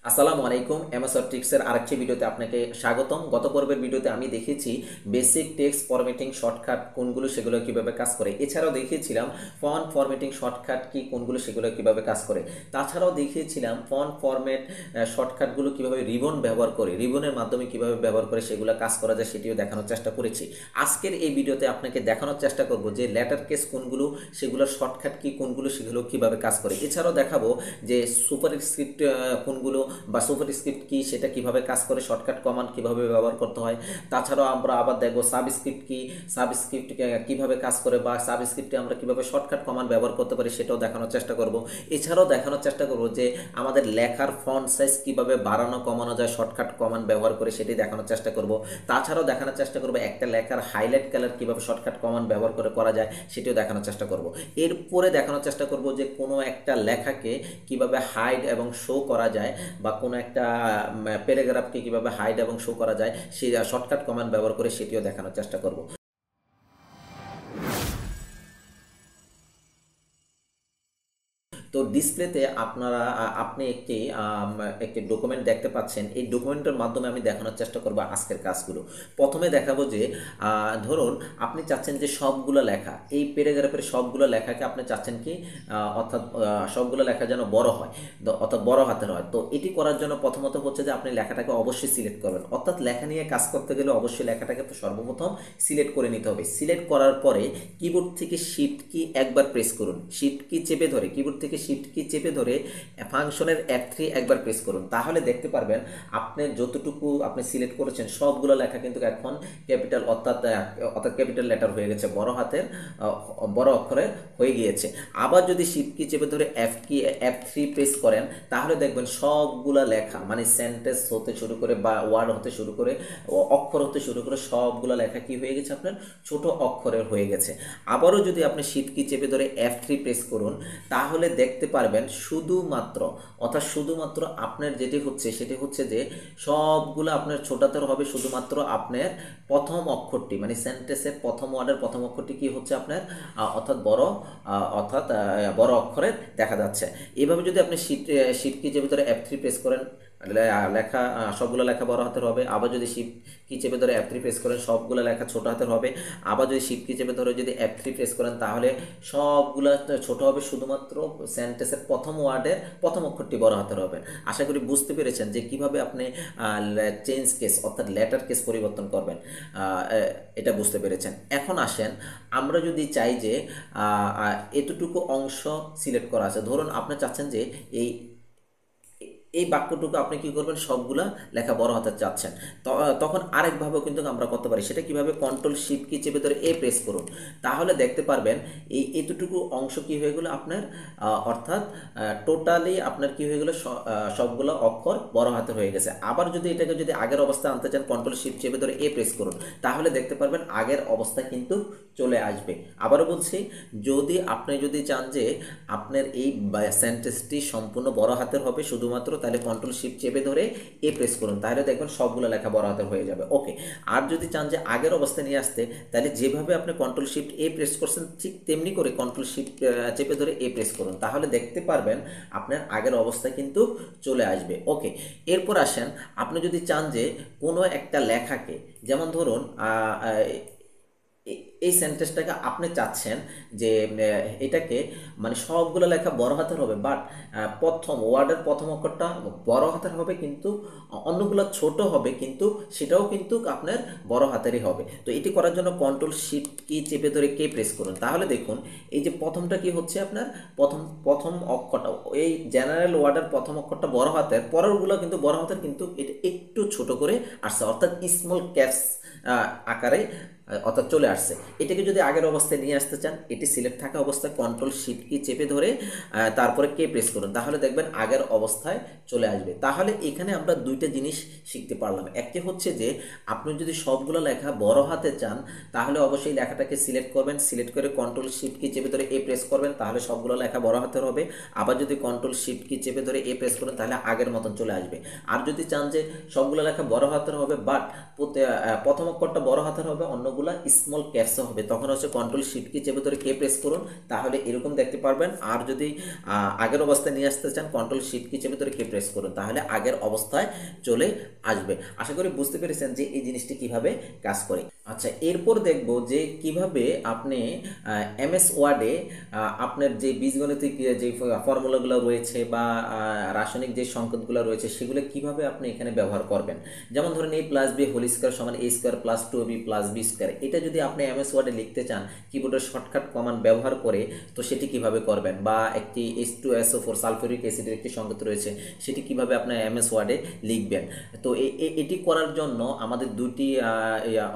আসসালামু আলাইকুম। এমএসআর ট্রিক্সের আরেকটি ভিডিওতে আপনাকে স্বাগতম। গত পর্বের ভিডিওতে আমি দেখিয়েছি বেসিক টেক্সট ফরম্যাটিং শর্টকাট কোনগুলো সেগুলো কিভাবে কাজ করে। এছাড়াও দেখিয়েছিলাম ফন্ট ফরম্যাটিং শর্টকাট কি কোনগুলো সেগুলো কিভাবে কাজ করে। তাছাড়াও দেখিয়েছিলাম ফন্ট ফরম্যাট শর্টকাটগুলো কিভাবে রিবন ব্যবহার করে, রিবনের মাধ্যমে কিভাবে ব্যবহার করে সেগুলো কাজ করা যায় সেটিও দেখানোর চেষ্টা করেছি। আজকের এই ভিডিওতে আপনাকে দেখানোর চেষ্টা করব যে লেটার কেস কোনগুলো, সেগুলোর শর্টকাট কি কোনগুলো, সেগুলো কিভাবে কাজ করে। এছাড়াও দেখাবো যে সুপার স্ক্রিপ্ট কোনগুলো বা সুপার স্ক্রিপ্ট কি, সেটা কিভাবে কাজ করে, শর্টকাট কমান্ড কিভাবে ব্যবহার করতে হয়। তাছাড়াও আমরা আবার দেখবো সাবস্ক্রিপ্ট কি, সাবস্ক্রিপ্ট কিভাবে কাজ করে বা সাবস্ক্রিপ্টে আমরা কিভাবে শর্টকাট কমান্ড ব্যবহার করতে পারি সেটাও দেখানোর চেষ্টা করব। এছাড়াও দেখানোর চেষ্টা করব যে আমাদের লেখার ফন্ট সাইজ কিভাবে বাড়ানো কমানো যায় শর্টকাট কমান্ড ব্যবহার করে, সেটি দেখানোর চেষ্টা করব। তাছাড়াও দেখানোর চেষ্টা করব একটা লেখার হাইলাইট কালার কিভাবে শর্টকাট কমান্ড ব্যবহার করে করা যায় সেটিও দেখানোর চেষ্টা করব। এরপরে দেখানোর চেষ্টা করব যে কোনো একটা লেখাকে কিভাবে হাইড এবং শো করা যায় বা কোনো একটা প্যারাগ্রাফকে কিভাবে হাইড এবং শো করা যায় সেই শর্টকাট কমান্ড ব্যবহার করে সেটিও দেখানোর চেষ্টা করব। তো ডিসপ্লেতে আপনি একটি ডকুমেন্ট দেখতে পাচ্ছেন। এই ডকুমেন্টের মাধ্যমে আমি দেখানোর চেষ্টা করব আজকের কাজগুলো। প্রথমে দেখাবো যে ধরুন আপনি চাচ্ছেন যে সবগুলো লেখা, এই প্যারাগ্রাফের সবগুলো লেখাকে আপনি চাচ্ছেন কি অর্থাৎ সবগুলো লেখা যেন বড় হয়, অর্থাৎ বড় হাতের হয়। তো এটি করার জন্য প্রথমত হচ্ছে যে আপনি লেখাটাকে অবশ্যই সিলেক্ট করবেন। অর্থাৎ লেখা নিয়ে কাজ করতে গেলে অবশ্যই লেখাটাকে তো সর্বপ্রথম সিলেক্ট করে নিতে হবে। সিলেক্ট করার পরে কিবোর্ড থেকে শিফট কি একবার প্রেস করুন, শিফট কি চেপে ধরে কিবোর্ড থেকে শিফট কি চেপে ধরে ফাংশনের F3 একবার প্রেস করুন। তাহলে দেখতে পারবেন আপনি যতটুকু আপনি সিলেক্ট করেছেন সবগুলো লেখা কিন্তু এখন ক্যাপিটাল অর্থাৎ ক্যাপিটাল লেটার হয়ে গেছে, বড় হাতের বড় অক্ষরে হয়ে গিয়েছে। আবার যদি শিফট কি চেপে ধরে F3 প্রেস করেন তাহলে দেখবেন সবগুলা লেখা মানে সেন্টেন্স হতে শুরু করে বা ওয়ার্ড হতে শুরু করে অক্ষর হতে শুরু করে সবগুলা লেখা কি হয়ে গেছে আপনার ছোট অক্ষরের হয়ে গেছে। আবারও যদি আপনি শিফট কি চেপে ধরে F3 প্রেস করুন তাহলে দেখতে পারবেন শুধুমাত্র আপনার যেটি হচ্ছে সেটি হচ্ছে যে সবগুলো আপনার ছোটাতের হবে, শুধুমাত্র আপনার প্রথম অক্ষরটি মানে সেন্টেন্সের প্রথম ওয়ার্ডের প্রথম অক্ষরটি কি হচ্ছে আপনার অর্থাৎ বড় অক্ষরে দেখা যাচ্ছে। এইভাবে যদি আপনি শিফট কি চেপে ধরে F3 প্রেস করেন লেখা সবগুলো লেখা বড় হাতের হবে। আবার যদি শিফট কি চেপে ধরে F3 প্রেস করেন সবগুলো লেখা ছোট হাতের হবে। আবার যদি শিফট কি চেপে ধরে যদি F3 প্রেস করেন তাহলে সবগুলো ছোট হবে, শুধুমাত্র সেন্টেন্সের প্রথম ওয়ার্ডের প্রথম অক্ষরটি বড় হাতের হবে। আশা করি বুঝতে পেরেছেন যে কিভাবে আপনি চেঞ্জ কেস অর্থাৎ লেটার কেস পরিবর্তন করবেন, এটা বুঝতে পেরেছেন। এখন আসেন আমরা যদি চাই যে এতটুকু অংশ সিলেক্ট করা আছে, ধরুন আপনি চাচ্ছেন যে এই এই বাক্যটুকু আপনি কি করবেন সবগুলা লেখা বড় হাতে চাচ্ছেন, তখন আরেকভাবেও কিন্তু আমরা করতে পারি। সেটা কিভাবে, কন্ট্রোল শিফট কি চেপে ধরে এ প্রেস করুন তাহলে দেখতে পারবেন এই এতটুকু অংশ কি হয়ে গেলো আপনার অর্থাৎ টোটালি আপনার কি হয়ে গেলো সবগুলো অক্ষর বড় হাতে হয়ে গেছে। আবার যদি এটাকে যদি আগের অবস্থায় আনতে চান কন্ট্রোল শিফট চেপে ধরে এ প্রেস করুন তাহলে দেখতে পারবেন আগের অবস্থা কিন্তু চলে আসবে। আবারও বলছি, আপনি যদি চান যে আপনার এই সেন্টেন্সটি সম্পূর্ণ বড় হাতের হবে শুধুমাত্র, তাহলে কন্ট্রোল শিফট চেপে ধরে এ প্রেস করুন তাহলে দেখবেন সবগুলো লেখা বড় হাতের হয়ে যাবে। ওকে। আর যদি চান যে আগের অবস্থায় নিয়ে আসতে তাহলে যেভাবে আপনি কন্ট্রোল শিফট এ প্রেস করছেন ঠিক তেমনি করে কন্ট্রোল শিফট চেপে ধরে এ প্রেস করুন তাহলে দেখতে পারবেন আপনার আগের অবস্থায় কিন্তু চলে আসবে। ওকে। এরপর আসেন আপনি যদি চান যে কোনো একটা লেখাকে, যেমন ধরুন এই সেন্টেন্সটাকে আপনি চাচ্ছেন যে এটাকে মানে সবগুলো লেখা বড় হাতের হবে, বাট প্রথম ওয়ার্ডের প্রথম অক্ষরটা বড় হাতের হবে কিন্তু অন্যগুলো ছোট হবে, কিন্তু সেটাও কিন্তু আপনার বড় হাতেরই হবে। তো এটি করার জন্য কন্ট্রোল শিফট কি চেপে ধরে কে প্রেস করুন তাহলে দেখুন এই যে প্রথমটা কি হচ্ছে আপনার প্রথম প্রথম অক্ষরটা এই জেনারেল ওয়ার্ডের প্রথম অক্ষরটা বড় হাতের, পরেরগুলো কিন্তু বড় হাতের কিন্তু এটা একটু ছোট করে আসছে অর্থাৎ স্মল ক্যাপস আকারে অর্থাৎ চলে আসছে। এটাকে যদি আগের অবস্থায় নিয়ে আসতে চান এটি সিলেক্ট থাকা অবস্থায় কন্ট্রোল শিফট কি চেপে ধরে তারপরে কে প্রেস করুন তাহলে দেখবেন আগের অবস্থায় চলে আসবে। তাহলে এখানে আমরা দুইটা জিনিস শিখতে পারলাম। একটি হচ্ছে যে আপনি যদি সবগুলো লেখা বড় হাতে চান তাহলে অবশ্যই লেখাটাকে সিলেক্ট করবেন, সিলেক্ট করে কন্ট্রোল শিফট কি চেপে ধরে এ প্রেস করবেন তাহলে সবগুলো লেখা বড় হাতের হবে। আবার যদি কন্ট্রোল শিফট কি চেপে ধরে এ প্রেস করেন তাহলে আগের মতন চলে আসবে। আর যদি চান যে সবগুলো লেখা বড় হাতের হবে বাট প্রথম অক্ষরটা বড় হাতের হবে অন্যগুলো নামগুলা স্মল ক্যাপসে হবে, তখন হচ্ছে কন্ট্রোল শিফট কি চেপে ধরে কে প্রেস করুন, তাহলে এরকম দেখতে পারবেন। আর যদি আগের অবস্থায় নিয়ে আসতে চান কন্ট্রোল শিফট কি চেপে ধরে কে প্রেস করুন, তাহলে আগের অবস্থায় চলে আসবে। আশা করি বুঝতে পেরেছেন যে এই জিনিসটি কিভাবে কাজ করে। আচ্ছা, এরপর দেখব যে কিভাবে আপনি এমএস ওয়ার্ডে আপনার যে বীজগণিতিক যে ফর্মুলাগুলো রয়েছে বা রাসায়নিক যে সংকেতগুলো রয়েছে সেগুলো কিভাবে আপনি এখানে ব্যবহার করবেন। যেমন ধরেন a plus b whole square সমান a square plus 2b plus B square, এটা যদি আপনি এমএস ওয়ার্ডে লিখতে চান কিবোর্ডের শর্টকাট কমান্ড ব্যবহার করে, তো সেটি কিভাবে করবেন। বা একটি H2SO4 সালফিউরিক অ্যাসিডের একটি সংকেত রয়েছে, সেটি কিভাবে আপনার এমএস ওয়ার্ডে লিখবেন। তো এটি করার জন্য আমাদের দুটি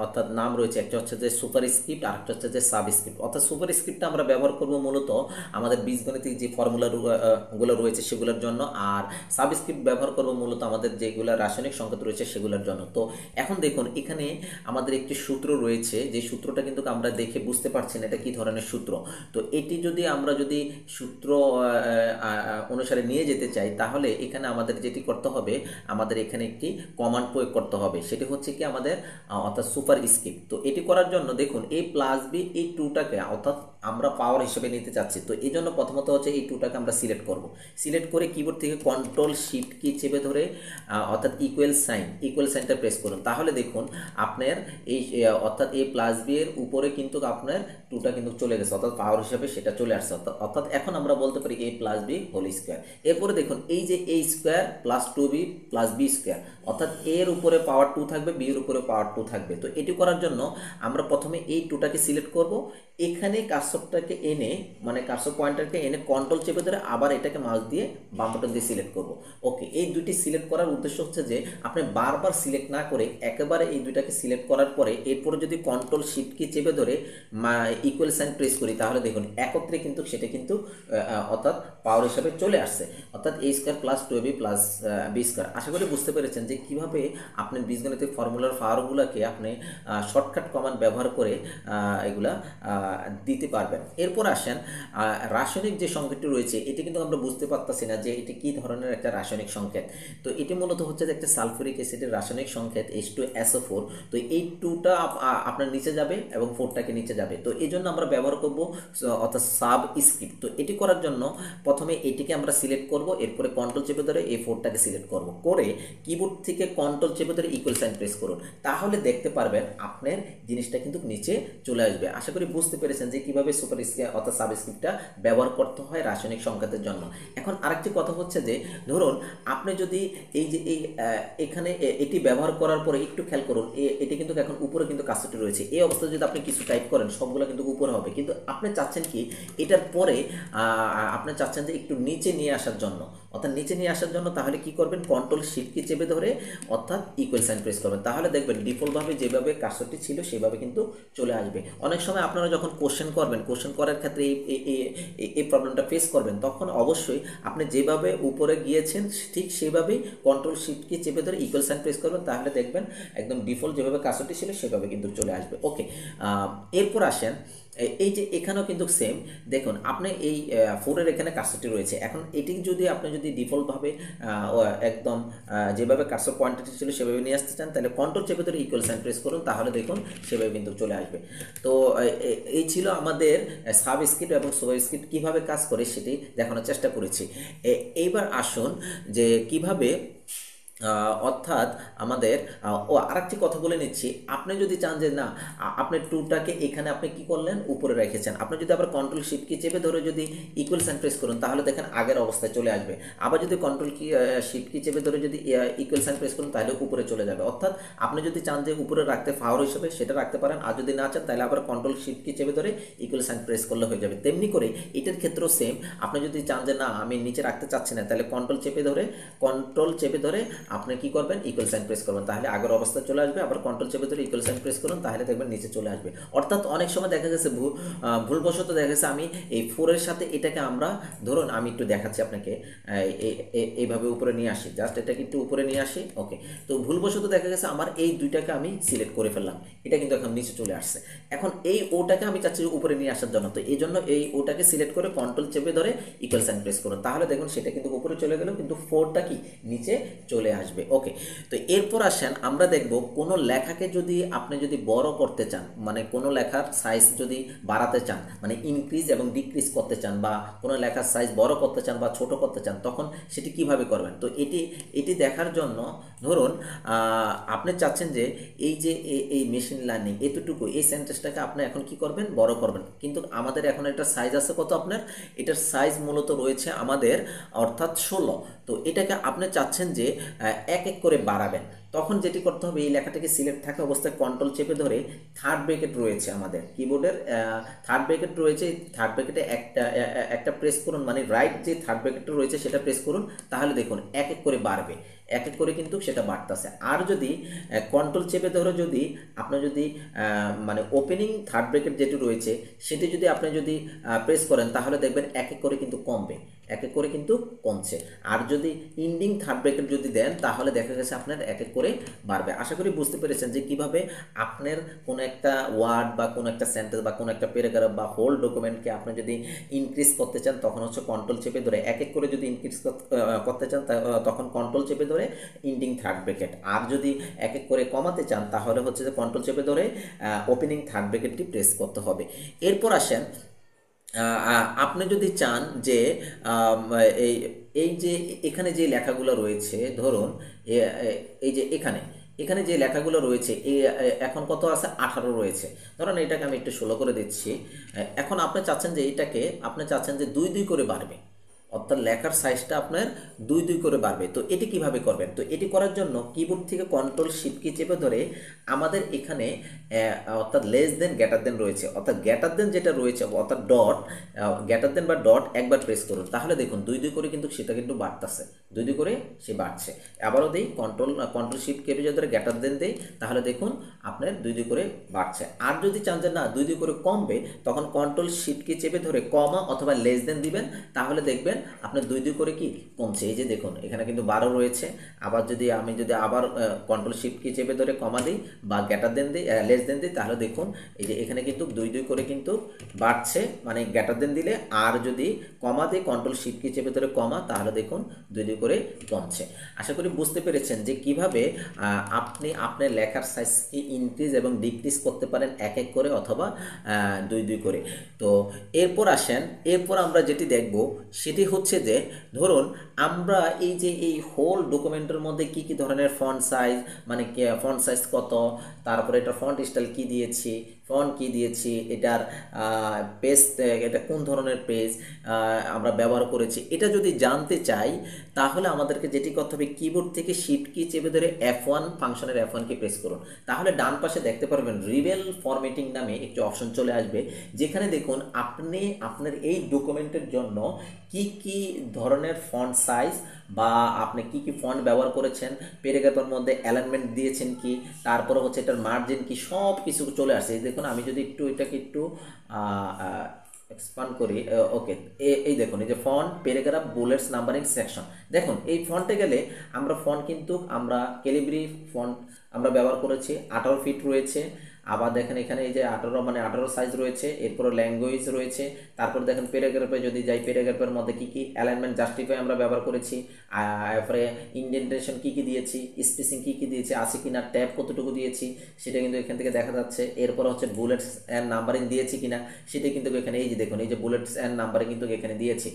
অর্থাৎ নাম রয়েছে, একটা হচ্ছে যে সুপার স্ক্রিপ্ট আর একটা হচ্ছে যে সাবস্ক্রিপ্ট। অর্থাৎ সুপার স্ক্রিপ্টটা আমরা ব্যবহার করব মূলত আমাদের বীজগণিতিক যে ফর্মুলাগুলো রয়েছে সেগুলোর জন্য, আর সাবস্ক্রিপ্ট ব্যবহার করব মূলত আমাদের যেগুলো রাসায়নিক সংকেত রয়েছে সেগুলোর জন্য। তো এখন দেখুন এখানে আমাদের একটি সূত্র রয়েছে, যে সূত্রটা কিন্তু আমরা দেখে বুঝতে পারছি না এটা কি ধরনের সূত্র। তো এটি যদি আমরা যদি সূত্র অনুসারে নিয়ে যেতে চাই, তাহলে এখানে আমাদের যেটি করতে হবে, আমাদের এখানে একটি কমান্ড প্রয়োগ করতে হবে, সেটি হচ্ছে কি আমাদের অর্থাৎ সুপার স্ক্রিপ্ট। তো এটি করার জন্য দেখুন a প্লাস বি এই টুটাকে অর্থাৎ আমরা পাওয়ার হিসেবে নিতে চাচ্ছি। তো এই জন্য প্রথমত হচ্ছে এই টুটাকে আমরা সিলেক্ট করব। সিলেক্ট করে কিবোর্ড থেকে কন্ট্রোল শিফট কি চেপে ধরে অর্থাৎ ইকুয়াল সাইনটা প্রেস করুন, তাহলে দেখুন আপনার এই অর্থাৎ a প্লাস বি এর উপরে কিন্তু আপনার টুটা কিন্তু চলে গেছে, অর্থাৎ পাওয়ার হিসেবে সেটা চলে আসছে। অর্থাৎ এখন আমরা বলতে পারি a plus b whole square. এরপরে দেখুন এই যে a square plus 2b plus B square, অর্থাৎ এর উপরে পাওয়ার 2 থাকবে, বি এর উপরে পাওয়ার 2 থাকবে। তো এটি করার জন্য আমরা প্রথমে এই টুটাকে সিলেক্ট করব, এখানে কার্সরটাকে এনে মানে কার্সর পয়েন্টারকে এনে কন্ট্রোল চেপে ধরে আবার এটাকে মাউস দিয়ে বাম বাটন দিয়ে সিলেক্ট করব। ওকে, এই দুটি সিলেক্ট করার উদ্দেশ্য হচ্ছে যে আপনি বারবার সিলেক্ট না করে একেবারে এই দুইটাকে সিলেক্ট করার পরে এরপরে যদি কন্ট্রোল শিফট কি চেপে ধরে ইকুয়াল সাইন প্রেস করি, তাহলে দেখুন একত্রে কিন্তু সেটা কিন্তু অর্থাৎ পাওয়ার হিসাবে চলে আসছে, অর্থাৎ a square plus 2b plus B square. আশা করি বুঝতে পেরেছেন যে কিভাবে আপনি বীজগণিতিক ফর্মুলার পাওয়ারগুলোকে আপনি শর্টকাট কমান্ড ব্যবহার করে এগুলা দিতে পারবেন। এরপর আসেন রাসায়নিক যে সংকেতটি রয়েছে, এটি কিন্তু আমরা বুঝতে পারতেছি না যে এটি কি ধরনের একটা রাসায়নিক সংকেত। তো এটি মূলত হচ্ছে যে একটা সালফিউরিক অ্যাসিডের রাসায়নিক সংকেত H2SO4। তো এই 2টা আপনার নিচে যাবে এবং 4টাকে নিচে যাবে। তো এই জন্য আমরা ব্যবহার করব অর্থাৎ সাবস্ক্রিপ্ট। তো এটি করার জন্য প্রথমে এটিকে আমরা সিলেক্ট করব, এরপরে কন্ট্রোল চেপে ধরে এই 4টাকে সিলেক্ট করব, করে কিবোর্ড থেকে কন্ট্রোল চেপে ধরে ইকুয়াল সাইন প্রেস করুন, তাহলে দেখতে পারবেন আপনার জিনিসটা কিন্তু নিচে চলে আসবে। আশা করি বুঝতে পেরেছেন যে কিভাবে সুপার স্ক্রিপ্ট অর্থাৎ সাবস্ক্রিপ্টটা ব্যবহার করতে হয় রাসায়নিক সংকেতের জন্য। এখন আরেকটি কথা হচ্ছে যে ধরুন আপনি যদি এই যে এখানে এটি ব্যবহার করার পরে একটু খেয়াল করুন, এটি কিন্তু এখন উপরে কিন্তু কাজটি রয়েছে, এই অবস্থায় যদি আপনি কিছু টাইপ করেন সবগুলো কিন্তু উপরে হবে, কিন্তু আপনি চাচ্ছেন কি এটার পরে আপনি চাচ্ছেন যে একটু নিচে নিয়ে আসার জন্য, অর্থাৎ নিচে নিয়ে আসার জন্য, তাহলে কি করবেন কন্ট্রোল শিফট কি চেপে ধরে অর্থাৎ ইকুয়াল সাইন প্রেস করবেন, তাহলে দেখবেন ডিফল্টভাবে যেভাবে কার্সরটি ছিল সেভাবে কিন্তু চলে আসবে। অনেক সময় আপনারা যখন কোশ্চেন করবেন, কোশ্চেন করার ক্ষেত্রে এই প্রবলেমটা ফেস করবেন, তখন অবশ্যই আপনি যেভাবে উপরে গিয়েছেন ঠিক সেইভাবেই কন্ট্রোল শিফট কি চেপে ধরে ইকুয়াল সাইন প্রেস করবেন, তাহলে দেখবেন একদম ডিফল্ট যেভাবে কার্সরটি ছিল সেভাবে কিন্তু চলে আসবে। ওকে, এরপর আসেন এই যে এখানেও কিন্তু সেম, দেখুন আপনি এই 4-এর এখানে কার্সরটি রয়েছে, এখন এটি যদি আপনি যদি ডিফল্টভাবে একদম যেভাবে কার্সর পয়েন্টারটি ছিল সেভাবে নিয়ে আসতে চান, তাহলে কন্ট্রোল চেপে ধরে ইকুয়াল সাইন প্রেস করুন, তাহলে দেখুন সেভাবে কিন্তু চলে আসবে। তো এই ছিল আমাদের সাবস্ক্রিপ্ট এবং সুপারস্ক্রিপ্ট কীভাবে কাজ করে সেটি দেখানোর চেষ্টা করেছি। এইবার আসুন যে কিভাবে অর্থাৎ আমাদের আরেকটি কথা বলে নিচ্ছি, আপনি যদি চান যে না আপনি টুটাকে এখানে আপনি কি করলেন উপরে রেখেছেন, আপনি যদি আবার কন্ট্রোল শিফট কি চেপে ধরে যদি ইকুয়াল সাইন প্রেস করুন, তাহলে দেখেন আগের অবস্থায় চলে আসবে। আবার যদি কন্ট্রোল কি শিফট কি চেপে ধরে যদি ইকুয়াল সাইন প্রেস করুন, তাহলে উপরে চলে যাবে। অর্থাৎ আপনি যদি চান যে উপরে রাখতে পাওয়ার হিসেবে সেটা রাখতে পারেন, আর যদি না চান তাহলে আবার কন্ট্রোল শিফট কি চেপে ধরে ইকুয়াল সাইন প্রেস করলে হয়ে যাবে। তেমনি করে এটার ক্ষেত্রেও সেম, আপনি যদি চান যে না আমি নিচে রাখতে চাচ্ছি না, তাহলে কন্ট্রোল চেপে ধরে আপনি কি করবেন ইকুয়াল সাইন প্রেস করবেন, তাহলে আগের অবস্থায় চলে আসবে। আবার কন্ট্রোল চেপে ধরে ইকুয়াল সাইন প্রেস করুন, তাহলে দেখবেন নিচে চলে আসবে। অর্থাৎ অনেক সময় দেখা গেছে ভুলবশত দেখা গেছে আমি এই 4-এর সাথে এটাকে আমরা ধরুন আমি একটু দেখাচ্ছি আপনাকে, এইভাবে উপরে নিয়ে আসি, জাস্ট এটাকে একটু উপরে নিয়ে আসি। ওকে, তো ভুলবশত দেখা গেছে আমার এই দুইটাকে আমি সিলেক্ট করে ফেললাম, এটা কিন্তু এখন নিচে চলে আসছে। এখন এই ওটাকে আমি চাচ্ছি উপরে নিয়ে আসার জন্য, তো এই জন্য এই ওটাকে সিলেক্ট করে কন্ট্রোল চেপে ধরে ইকুয়াল সাইন প্রেস করুন, তাহলে দেখুন সেটা কিন্তু উপরে চলে গেল, কিন্তু 4টা কি নিচে চলে আসবে। ওকে, তো এরপর আসেন আমরা দেখব কোনো লেখাকে যদি আপনি যদি বড় করতে চান, মানে কোনো লেখার সাইজ যদি বাড়াতে চান, মানে ইনক্রিজ এবং ডিক্রিজ করতে চান, বা কোনো লেখার সাইজ বড় করতে চান বা ছোট করতে চান, তখন সেটি কিভাবে করবেন। তো এটি দেখার জন্য ধরুন আপনি চাচ্ছেন যে এই যে এই মেশিন লার্নিং এতটুকু এই সেন্টেন্সটাকে আপনি এখন কি করবেন, বড় করবেন, কিন্তু আমাদের এখন একটা সাইজ আছে কত আপনার, এটার সাইজ মূলত রয়েছে আমাদের অর্থাৎ 16। তো এটাকে আপনি চাচ্ছেন যে এক এক করে বাড়াবেন। তখন যেটি করতে হবে, এই লেখাটাকে সিলেক্ট থাকা অবস্থায় কন্ট্রোল চেপে ধরে থার্ড ব্র্যাকেট রয়েছে আমাদের কিবোর্ডের, থার্ড ব্র্যাকেট রয়েছে, থার্ড ব্র্যাকেটে একটা প্রেস করুন, মানে রাইট যে থার্ড ব্র্যাকেটটা রয়েছে সেটা প্রেস করুন, তাহলে দেখুন এক এক করে বাড়বে, এক এক করে কিন্তু সেটা বাড়তেছে। আর যদি কন্ট্রোল চেপে ধরে যদি আপনি যদি মানে ওপেনিং থার্ড ব্র্যাকেট যেটি রয়েছে সেটি যদি আপনি যদি প্রেস করেন, তাহলে দেখবেন এক এক করে কিন্তু কমবে, এক এক করে কিন্তু কমছে। আর যদি ইন্ডিং থার্ড ব্র্যাকেট যদি দেন, তাহলে দেখা গেছে আপনার এক এক করে বাড়বে। আশা করি বুঝতে পেরেছেন যে কিভাবে আপনার কোনো একটা ওয়ার্ড বা কোনো একটা সেন্টেন্স বা কোনো একটা প্যারাগ্রাফ বা হোল ডকুমেন্টকে আপনি যদি ইনক্রিজ করতে চান, তখন হচ্ছে কন্ট্রোল চেপে ধরে এক এক করে যদি ইনক্রিজ করতে চান, তখন কন্ট্রোল চেপে ধরে ইন্ডিং থার্ড ব্র্যাকেট। আর যদি এক এক করে কমাতে চান, তাহলে হচ্ছে যে কন্ট্রোল চেপে ধরে ওপেনিং থার্ড ব্র্যাকেটটি প্রেস করতে হবে। এরপর আসেন আপনি যদি চান যে এই এই যে এখানে যে লেখাগুলো রয়েছে, ধরুন এই যে এখানে এখানে যে লেখাগুলো রয়েছে এই এখন কত আছে, 18 রয়েছে। ধরুন এটাকে আমি একটু 16 করে দিচ্ছি। এখন আপনি চাচ্ছেন যে এটাকে আপনি চাচ্ছেন যে 2 করে বাড়বে, অর্থাৎ লেখার সাইজটা আপনার 2 করে বাড়বে। তো এটি কিভাবে করবেন, তো এটি করার জন্য কিবোর্ড থেকে কন্ট্রোল শিফট কি চেপে ধরে আমাদের এখানে অর্থাৎ লেস দেন গ্রেটার দেন রয়েছে, অর্থাৎ গ্রেটার দেন যেটা রয়েছে অর্থাৎ ডট, গ্রেটার দেন বা ডট একবার প্রেস করুন, তাহলে দেখুন 2 করে কিন্তু সেটা কিন্তু বাড়তেছে, 2 করে সে বাড়ছে। আবারও দিই কন্ট্রোল শিফট চেপে ধরে গ্রেটার দেন দেই, তাহলে দেখুন আপনার 2 করে বাড়ছে। আর যদি চান যে না 2 করে কমবে, তখন কন্ট্রোল শিফট কি চেপে ধরে কমা অথবা লেস দেন দিবেন, তাহলে দেখবেন আপনার 2 করে কি কমছে। এই যে দেখুন এখানে কিন্তু 12 রয়েছে। আবার যদি আমি যদি আবার কন্ট্রোল শিফট কি চেপে ধরে কমা দিই বা গ্রেটার দেন দিই, লেস দেন দিই, তাহলে দেখুন এই যে এখানে কিন্তু 2 করে কিন্তু বাড়ছে, মানে গ্রেটার দেন দিলে। আর যদি কমা দিই কন্ট্রোল শিফট কি চেপে ধরে কমা, তাহলে দেখুন 2 করে কমছে। আশা করি বুঝতে পেরেছেন যে কিভাবে আপনি আপনার লেখার সাইজকে ইনক্রিজ এবং ডিক্রিজ করতে পারেন এক এক করে অথবা 2 করে। তো এরপর আসেন, এরপর আমরা যেটি দেখব সেটি হচ্ছে যে ধরুন আমরা এই যে এই হোল ডকুমেন্টের মধ্যে কি কি ধরনের ফন্ট সাইজ, মানে ফন্ট সাইজ কত, তারপরে এটা ফন্ট স্টাইল কি দিয়েছি, ফন্ট কি দিয়েছি, এটার পেজ, এটা কোন ধরনের পেজ আমরা ব্যবহার করেছি, এটা যদি জানতে চাই, তাহলে আমাদেরকে যেটি করতে হবে কিবোর্ড থেকে শিফট কি চেপে ধরে F1 ফাংশনের F1 কি প্রেস করুন, তাহলে ডান পাশে দেখতে পারবেন রিবেল ফরম্যাটিং নামে একটি অপশন চলে আসবে, যেখানে দেখুন আপনি আপনার এই ডকুমেন্টের জন্য কি কি ধরনের ফন্ট সাইজ বা আপনি কি কি ফন্ট ব্যবহার করেছেন, প্যারাগ্রাফের মধ্যে অ্যালাইনমেন্ট দিয়েছেন কি, তারপরে হচ্ছে এটার মার্জিন কি, সব কিছু চলে আসছে। দেখুন আমি যদি একটু এটাকে একটু এক্সপান্ড করি, ওকে, এই দেখুন এই যে font, paragraph, bullets, numbering, section. দেখুন এই ফন্টে গেলে আমরা ফন্ট কিন্তু আমরা ক্যালিব্রি ফন্ট আমরা ব্যবহার করেছি, 18 ফিট রয়েছে। আবার দেখেন এখানে এই যে 18 মানে 18 সাইজ রয়েছে। এরপরে ল্যাঙ্গুয়েজ রয়েছে। তারপর দেখেন প্যারাগ্রাফে যদি যাই, প্যারাগ্রাফের মধ্যে কি কি অ্যালাইনমেন্ট, জাস্টিফাই আমরা ব্যবহার করেছি। তারপরে ইন্ডেন্টেশন কি কি দিয়েছি, স্পেসিং কি কি দিয়েছি, আছে কিনা, ট্যাব কতটুকু দিয়েছি সেটা কিন্তু এখান থেকে দেখা যাচ্ছে। এরপর হচ্ছে বুলেটস অ্যান্ড নাম্বারিং দিয়েছি কিনা সেটা কিন্তু এখানে এই যে দেখুন এই যে বুলেটস অ্যান্ড নাম্বারিং কিন্তু এখানে দিয়েছি।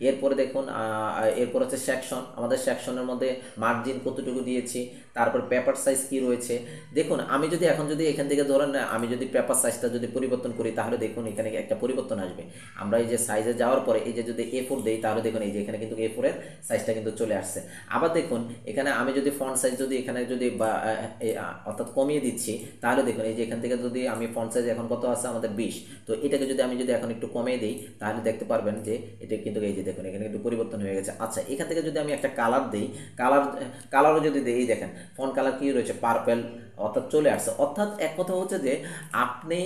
এরপরে দেখুন এরপর হচ্ছে সেকশন, আমাদের সেকশনের মধ্যে মার্জিন কতটুকু দিয়েছি। তারপর পেপার সাইজ কি রয়েছে। দেখুন আমি যদি এখন যদি এখান থেকে ধরেন আমি যদি পেপার সাইজটা যদি পরিবর্তন করি, তাহলে দেখুন এখানে একটা পরিবর্তন আসবে। আমরা এই যে সাইজে যাওয়ার পরে এই যে যদি A4 দেই, তাহলে দেখুন এই যে এখানে কিন্তু A4 এর সাইজটা কিন্তু চলে আসছে। আবার দেখুন এখানে আমি যদি ফন্ট সাইজ যদি এখানে যদি অর্থাৎ কমিয়ে দিচ্ছি, তাহলে দেখুন এই যে এখান থেকে যদি আমি ফন্ট সাইজ এখন কত আছে আমাদের 20, তো এটাকে যদি আমি যদি এখন একটু কমিয়ে দিই, তাহলে দেখতে পারবেন যে এটা কিন্তু এই যে দেখুন এখানে কিন্তু পরিবর্তন হয়ে গেছে। আচ্ছা, এখান থেকে যদি আমি একটা কালার দিই, কালারও যদি দিই, এই দেখেন ফন্ট কালার কি রয়েছে, পার্পল, অর্থাৎ চলে আসছে। অর্থাৎ এক কথা হচ্ছে যে আপনি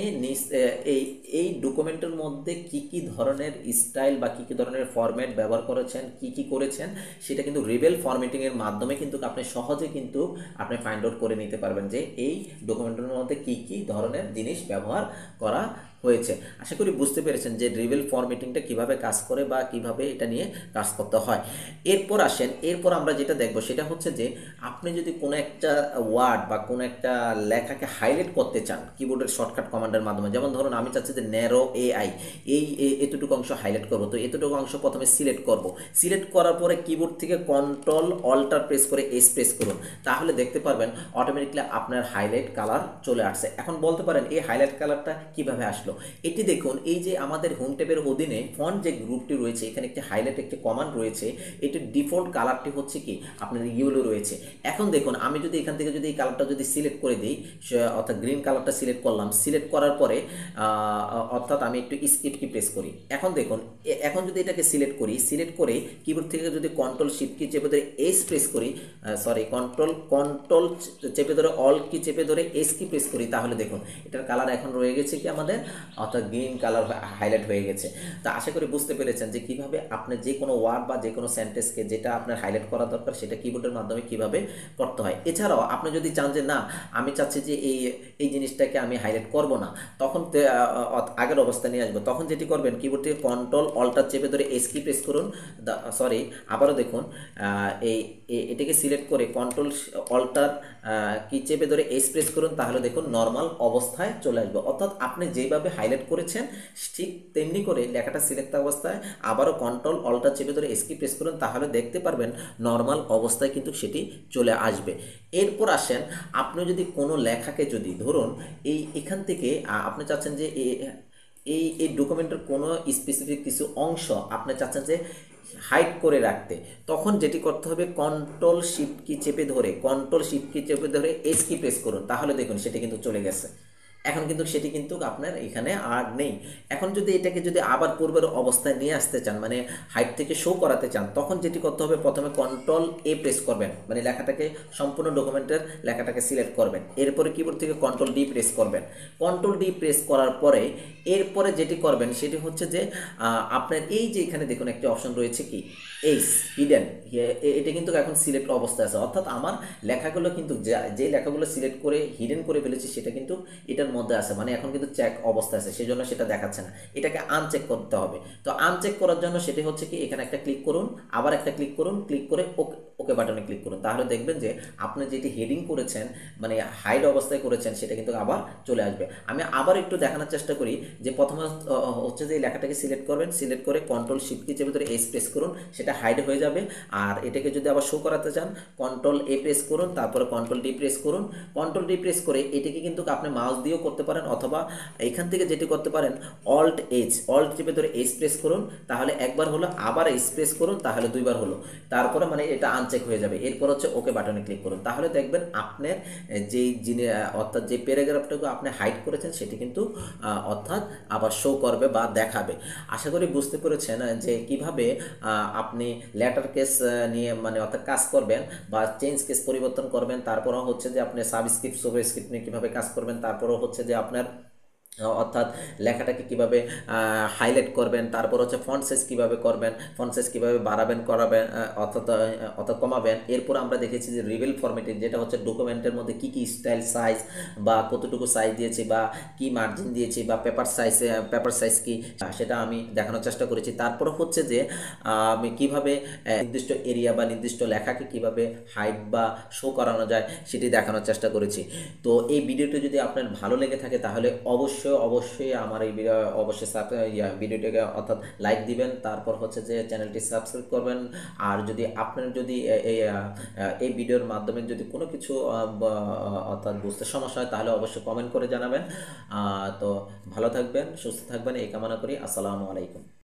এই ডকুমেন্টের মধ্যে কি কি ধরনের স্টাইল বা কি কি ধরনের ফরম্যাট ব্যবহার করেছেন, কি কি করেছেন, সেটা কিন্তু রিবেল ফরম্যাটিংয়ের মাধ্যমে কিন্তু আপনি সহজে কিন্তু আপনি ফাইন্ড আউট করে নিতে পারবেন যে এই ডকুমেন্টের মধ্যে কি কি ধরনের জিনিস ব্যবহার করা হয়েছে। আশা করি বুঝতে পেরেছেন যে রিবেল ফরম্যাটিংটা কিভাবে কাজ করে বা কিভাবে এটা নিয়ে কাজ করতে হয়। এরপর আসেন, এরপর আমরা যেটা দেখব সেটা হচ্ছে যে আপনি যদি কোনো একটা ওয়ার্ড বা কোনো একটা লেখাকে হাইলাইট করতে চান কিবোর্ডের শর্টকাট কমান্ডের মাধ্যমে, যেমন ধরুন আমি চাচ্ছি যে ন্যারো এআই, এতটুকু অংশ হাইলাইট করব, তো এতটুকু অংশ প্রথমে সিলেক্ট করব। সিলেক্ট করার পরে কিবোর্ড থেকে কন্ট্রোল অল্টার প্রেস করে এস প্রেস করুন, তাহলে দেখতে পারবেন অটোমেটিকলি আপনার হাইলাইট কালার চলে আসছে। এখন বলতে পারেন এই হাইলাইট কালারটা কিভাবে আসলো। এটি দেখুন, এই যে আমাদের হোম ট্যাবের অধীনে ফন্ট যে গ্রুপটি রয়েছে, এখানে একটি হাইলাইট একটি কমান্ড রয়েছে, এটির ডিফল্ট কালারটি হচ্ছে কি আপনার ইয়েলো রয়েছে। এখন দেখুন আমি যদি এখান থেকে যদি এই কালারটা যদি সিলেক্ট করে দিই, অর্থাৎ গ্রিন কালারটা সিলেক্ট করলাম, সিলেক্ট করার পরে অর্থাৎ আমি একটু স্কিপ কি প্রেস করি। এখন দেখুন এখন যদি এটাকে সিলেক্ট করি, সিলেক্ট করে কিবোর্ড থেকে যদি কন্ট্রোল শিফট কি চেপে ধরে এস প্রেস করি, সরি কন্ট্রোল চেপে ধরে অল কি চেপে ধরে এস কি প্রেস করি, তাহলে দেখুন এটার কালার এখন রয়ে গেছে কি আমাদের, অর্থাৎ গ্রিন কালার হাইলাইট হয়ে গেছে। তা আশা করি বুঝতে পেরেছেন যে কিভাবে আপনি যে কোনো ওয়ার্ড বা যে কোনো সেন্টেন্সকে যেটা আপনার হাইলাইট করা দরকার সেটা কিবোর্ডের মাধ্যমে কিভাবে করতে হয়। এছাড়াও আপনি যদি চান যে না আমি চাচ্ছি যে এই জিনিসটাকে আমি হাইলাইট করব না, তখন আগের অবস্থায় নিয়ে আসবো, তখন যেটি করবেন কিবোর্ড থেকে কন্ট্রোল অল্টার চেপে ধরে এস কি প্রেস করুন, সরি আবারও দেখুন এটাকে সিলেক্ট করে কন্ট্রোল অল্টার কি চেপে ধরে এস প্রেস করুন, তাহলে দেখুন নর্মাল অবস্থায় চলে আসবে। অর্থাৎ আপনি যেভাবে হাইলাইট করেছেন ঠিক তেমনি করে লেখাটা সিলেক্ট অবস্থায় আবারও কন্ট্রোল অল্টার চেপে ধরে এস কি প্রেস করুন, তাহলে দেখতে পারবেন নর্মাল অবস্থায় কিন্তু সেটি চলে আসবে। এরপর আসেন, আপনি যদি কোনো লেখাকে যদি ধরুন এখান থেকে আপনি চাচ্ছেন যে এই ডকুমেন্টের কোনো স্পেসিফিক কিছু অংশ আপনি চাচ্ছেন যে হাইড করে রাখতে, তখন যেটি করতে হবে কন্ট্রোল শিফট কি চেপে ধরে এস কি প্রেস করুন, তাহলে দেখুন সেটি কিন্তু চলে গেছে। এখন কিন্তু সেটি কিন্তু আপনার এখানে আর নেই। এখন যদি এটাকে যদি আবার পূর্বের অবস্থায় নিয়ে আসতে চান, মানে হাইট থেকে শো করাতে চান, তখন যেটি করতে হবে প্রথমে কন্ট্রোল এ প্রেস করবেন, মানে লেখাটাকে সম্পূর্ণ ডকুমেন্টের লেখাটাকে সিলেক্ট করবেন, এরপরে কিবোর্ড থেকে কন্ট্রোল ডি প্রেস করবেন। কন্ট্রোল ডি প্রেস করার পরে এরপরে যেটি করবেন সেটি হচ্ছে যে আপনার এই যে এখানে দেখুন একটি অপশন রয়েছে কি এইস হিডেন, এটা কিন্তু এখন সিলেক্ট অবস্থায় আছে, অর্থাৎ আমার লেখাগুলো কিন্তু যে লেখাগুলো সিলেক্ট করে হিডেন করে ফেলেছি সেটা কিন্তু এটার মধ্যে আছে, মানে এখন কিন্তু চেক অবস্থায় আছে, সেই জন্য সেটা দেখাচ্ছে না, এটাকে আনচেক করতে হবে। তো আনচেক করার জন্য সেটি হচ্ছে কি এখানে একটা ক্লিক করুন, আবার একটা ক্লিক করুন, ক্লিক করে ওকে বাটনে ক্লিক করুন, তাহলে দেখবেন যে আপনি যেটি হেডিং করেছেন মানে হাইড অবস্থায় করেছেন সেটা কিন্তু আবার চলে আসবে। আমি আবার একটু দেখানোর চেষ্টা করি যে প্রথমে হচ্ছে যে এই লেখাটাকে সিলেক্ট করবেন, সিলেক্ট করে কন্ট্রোল শিফট কি চেপে ধরে এস প্রেস করুন, সেটা হাইড হয়ে যাবে। আর এটাকে যদি আবার শো করাতে চান কন্ট্রোল এ প্রেস করুন, তারপরে কন্ট্রোল ডি প্রেস করুন, কন্ট্রোল ডি প্রেস করে এটাকে কিন্তু আপনি মাউস দিয়েও করতে পারেন, অথবা এখান থেকে যেটি করতে পারেন অল্ট চেপে ধরে এস প্রেস করুন, তাহলে একবার হলো, আবার এস প্রেস করুন, তাহলে দুইবার হলো, তারপরে মানে এটা আনচেক হয়ে যাবে। এরপর হচ্ছে ওকে বাটনে ক্লিক করুন, তাহলে দেখবেন আপনার যেই অর্থাৎ যে প্যারাগ্রাফটুকু আপনি হাইড করেছেন সেটি কিন্তু অর্থাৎ আবার শো করবে বা দেখাবে। আশা করি বুঝতে পেরেছেন যে কিভাবে আপনি লেটার কেস নিয়ে মানে অর্থাৎ কাজ করবেন বা চেঞ্জ কেস পরিবর্তন করবেন, তারপরও হচ্ছে যে আপনি সাবস্ক্রিপ্ট সুবস্ক্রিপ্ট নিয়ে কীভাবে কাজ করবেন, তারপরও হচ্ছে যে আপনার অর্থাৎ লেখাটাকে কিভাবে হাইলাইট করবেন, তারপর হচ্ছে ফন্ট সাইজ কীভাবে করবেন, ফন্ট সাইজ কীভাবে বাড়াবেন করাবেন অর্থাৎ কমাবেন। এরপর আমরা দেখেছি যে রিবেল ফরম্যাটিং, যেটা হচ্ছে ডকুমেন্টের মধ্যে কী কী স্টাইল সাইজ বা কতটুকু সাইজ দিয়েছি বা কি মার্জিন দিয়েছি বা পেপার সাইজ কি সেটা আমি দেখানোর চেষ্টা করেছি। তারপর হচ্ছে যে আমি কীভাবে নির্দিষ্ট এরিয়া বা নির্দিষ্ট লেখাকে কিভাবে হাইড বা শো করানো যায় সেটি দেখানোর চেষ্টা করেছি। তো এই ভিডিওটি যদি আপনার ভালো লেগে থাকে তাহলে অবশ্যই আমার এই ভিডিওটাকে অর্থাৎ লাইক দিবেন, তারপর হচ্ছে যে চ্যানেলটি সাবস্ক্রাইব করবেন। আর যদি আপনার যদি এই ভিডিওর মাধ্যমে যদি কোনো কিছু অর্থাৎ বুঝতে সমস্যা হয় তাহলে অবশ্যই কমেন্ট করে জানাবেন। তো ভালো থাকবেন, সুস্থ থাকবেন এই কামনা করি। আসসালামু আলাইকুম।